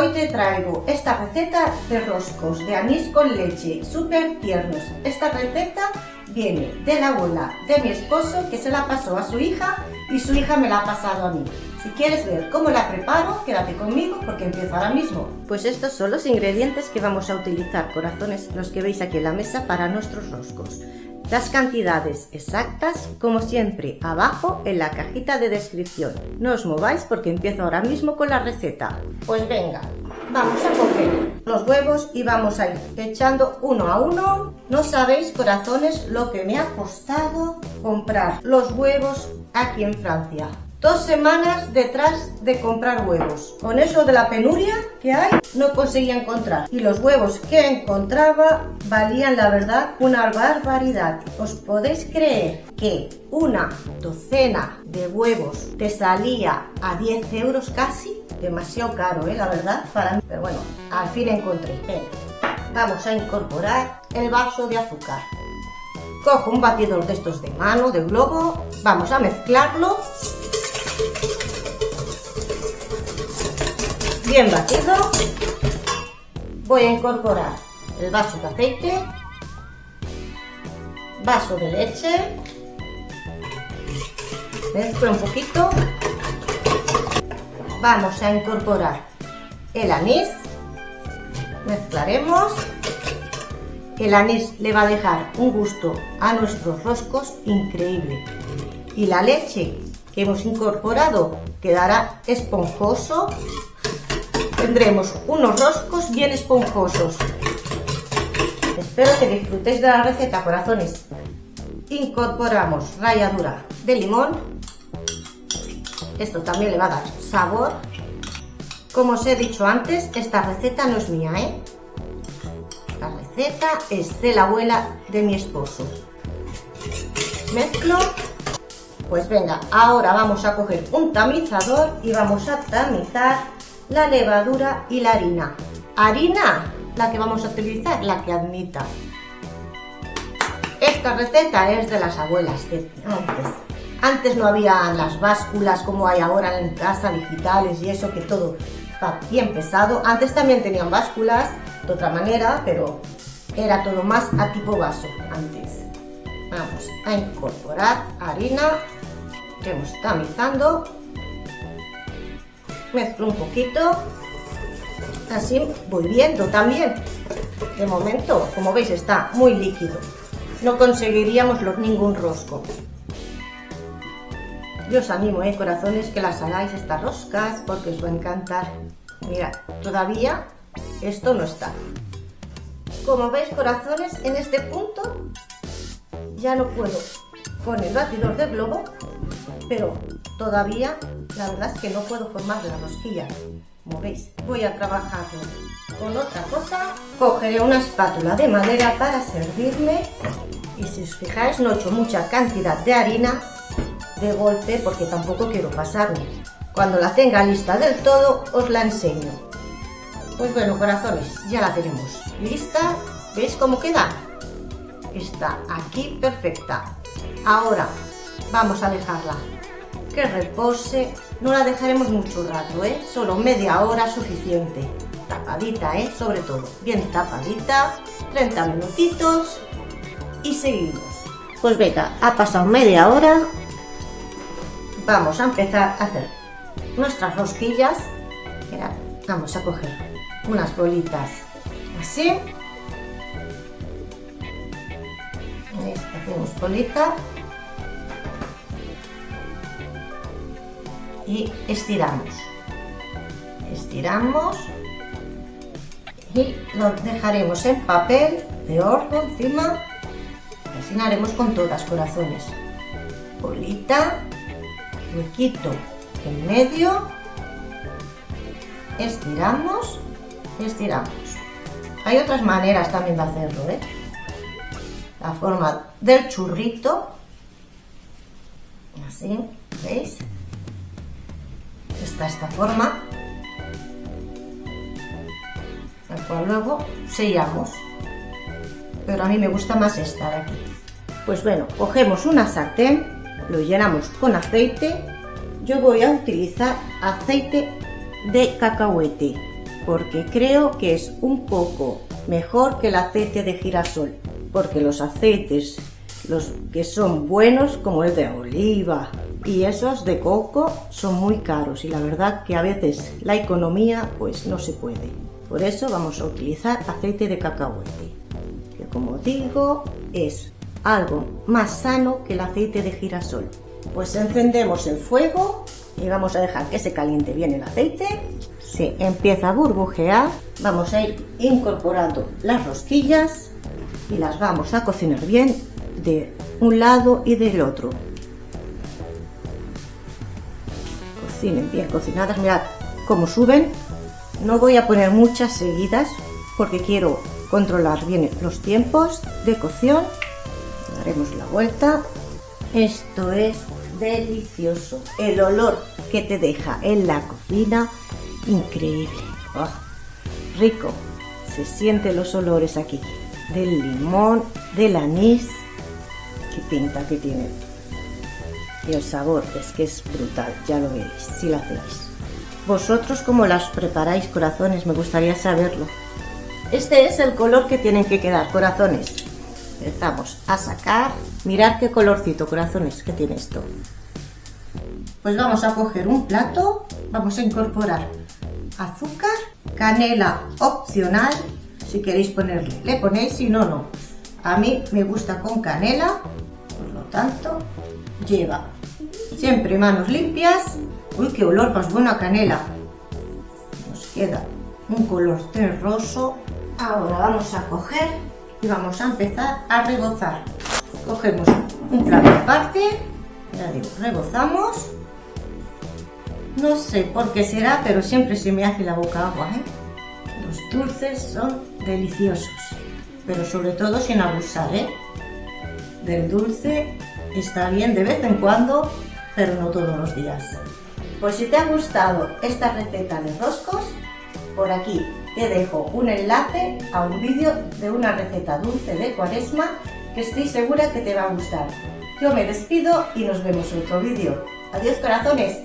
Hoy te traigo esta receta de roscos de anís con leche, súper tiernos. Esta receta viene de la abuela de mi esposo, que se la pasó a su hija y su hija me la ha pasado a mí. Si quieres ver cómo la preparo, quédate conmigo porque empiezo ahora mismo. Pues estos son los ingredientes que vamos a utilizar, corazones, los que veis aquí en la mesa para nuestros roscos. Las cantidades exactas, como siempre, abajo en la cajita de descripción. No os mováis porque empiezo ahora mismo con la receta. Pues venga, vamos a coger los huevos y vamos a ir echando uno a uno. No sabéis, corazones, lo que me ha costado comprar los huevos aquí en Francia. 2 semanas detrás de comprar huevos. Con eso de la penuria que hay, no conseguía encontrar. Y los huevos que encontraba valían, la verdad, una barbaridad. ¿Os podéis creer que una docena de huevos te salía a 10 euros casi? Demasiado caro, la verdad, para mí. Pero bueno, al fin encontré. Venga, vamos a incorporar el vaso de azúcar. Cojo un batidor de estos de mano, de globo. Vamos a mezclarlo. Bien batido. Voy a incorporar el vaso de aceite, vaso de leche, mezclo un poquito. Vamos a incorporar el anís, mezclaremos. El anís le va a dejar un gusto a nuestros roscos increíble. Y la leche que hemos incorporado quedará esponjoso. Tendremos unos roscos bien esponjosos. Espero que disfrutéis de la receta, corazones. Incorporamos ralladura de limón. Esto también le va a dar sabor. Como os he dicho antes, esta receta no es mía, Esta receta es de la abuela de mi esposo. Mezclo. Pues venga, ahora vamos a coger un tamizador y vamos a tamizar la levadura y la harina. Harina, la que vamos a utilizar, la que admita. Esta receta es de las abuelas de antes. Antes no había las básculas como hay ahora en casa, digitales y eso, que todo está bien pesado. Antes también tenían básculas de otra manera, pero era todo más a tipo vaso antes. Vamos a incorporar harina. Iremos tamizando. Mezclo un poquito, así voy viendo también. De momento, como veis, está muy líquido. No conseguiríamos ningún rosco. Yo os animo, corazones, que las hagáis estas roscas porque os va a encantar. Mirad, todavía esto no está. Como veis, corazones, en este punto ya no puedo con el batidor de globo, pero todavía la verdad es que no puedo formar la rosquilla. Como veis, voy a trabajarlo con otra cosa. Cogeré una espátula de madera para servirme y si os fijáis no he hecho mucha cantidad de harina de golpe porque tampoco quiero pasarme. Cuando la tenga lista del todo os la enseño. Pues bueno, corazones, ya la tenemos lista. ¿Veis cómo queda? Está aquí perfecta. Ahora vamos a dejarla que repose. No la dejaremos mucho rato, solo media hora suficiente. Tapadita, sobre todo, bien tapadita. 30 minutitos y seguimos. Pues venga, ha pasado media hora. Vamos a empezar a hacer nuestras rosquillas. Mirad, vamos a coger unas bolitas así. ¿Veis? Hacemos bolita y estiramos y lo dejaremos en papel de horno encima. Así lo haremos con todas, corazones. Bolita, huequito en medio, estiramos. Hay otras maneras también de hacerlo, la forma del churrito, así, ¿veis? Está esta forma, la cual luego sellamos, pero a mí me gusta más esta de aquí. Pues bueno, cogemos una sartén, lo llenamos con aceite. Yo voy a utilizar aceite de cacahuete. porque creo que es un poco mejor que el aceite de girasol, porque los aceites, los que son buenos, como el de oliva y esos de coco, son muy caros y la verdad que a veces la economía pues no se puede. Por eso vamos a utilizar aceite de cacahuete, que como digo es algo más sano que el aceite de girasol. Pues encendemos el fuego y vamos a dejar que se caliente bien el aceite. Se empieza a burbujear, vamos a ir incorporando las rosquillas y las vamos a cocinar bien de un lado y del otro. Cocinen bien cocinadas, mirad cómo suben. No voy a poner muchas seguidas porque quiero controlar bien los tiempos de cocción. Daremos la vuelta. Esto es delicioso. El olor que te deja en la cocina, increíble. Oh, rico. Se sienten los olores aquí del limón, del anís. Qué pinta que tiene. Y el sabor es que es brutal, ya lo veréis si lo hacéis. ¿Vosotros cómo las preparáis, corazones? Me gustaría saberlo. Este es el color que tienen que quedar, corazones. Empezamos a sacar. Mirad qué colorcito, corazones, que tiene esto. Pues vamos a coger un plato. Vamos a incorporar azúcar, canela opcional. Si queréis ponerle, le ponéis, si no, no. A mí me gusta con canela, por lo tanto, lleva siempre manos limpias. Uy, qué olor más bueno a canela. Nos queda un color terroso. Ahora vamos a coger y vamos a empezar a rebozar. Cogemos un plato aparte, ya digo, rebozamos. No sé por qué será, pero siempre se me hace la boca agua, ¿eh? Los dulces son deliciosos, pero sobre todo sin abusar, ¿eh? Del dulce está bien de vez en cuando, pero no todos los días. Pues si te ha gustado esta receta de roscos, por aquí te dejo un enlace a un vídeo de una receta dulce de Cuaresma que estoy segura que te va a gustar. Yo me despido y nos vemos en otro vídeo. Adiós, corazones.